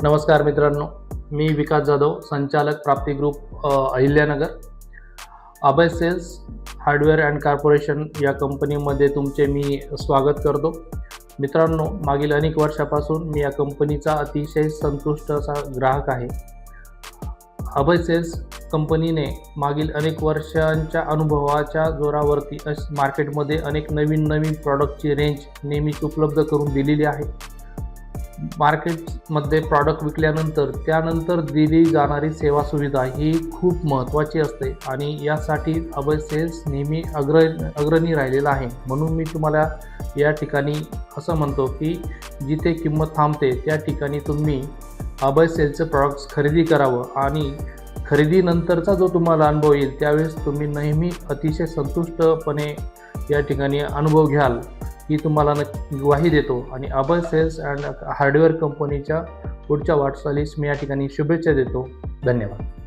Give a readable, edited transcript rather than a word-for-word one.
नमस्कार मित्रांनो, मी विकास जाधव, संचालक Prapti group Ahilyanagar. Abhay sales hardware and corporation या कंपनीमध्ये तुमचे मी स्वागत करतो. मित्रांनो, मागील अनेक वर्षापासून मी या कंपनीचा अतिशय संतुष्ट असा ग्राहक आहे. अभय सेल्स कंपनीने मागील अनेक वर्षांच्या अनुभवाच्या जोरावरती मार्केटमध्ये अनेक नवीन प्रॉडक्टची रेंज नेहमीच उपलब्ध करून दिलेली आहे. मार्केटमध्ये प्रॉडक्ट विकल्यानंतर त्यानंतर दिली जाणारी सेवा सुविधा ही खूप महत्त्वाची असते आणि यासाठी अभय सेल्स नेहमी अग्रणी राहिलेला आहे. म्हणून मी तुम्हाला या ठिकाणी असं म्हणतो की जिथे किंमत थांबते त्या ठिकाणी तुम्ही अभय सेल्सचे प्रॉडक्ट्स खरेदी करावं आणि खरेदीनंतरचा जो तुम्हाला अनुभव येईल त्यावेळेस तुम्ही नेहमी अतिशय संतुष्टपणे या ठिकाणी अनुभव घ्याल ही तुम्हाला ग्वाही देतो. आणि अभय सेल्स अँड हार्डवेअर कंपनीच्या पुढच्या वाटचालीस मी या ठिकाणी शुभेच्छा देतो. धन्यवाद.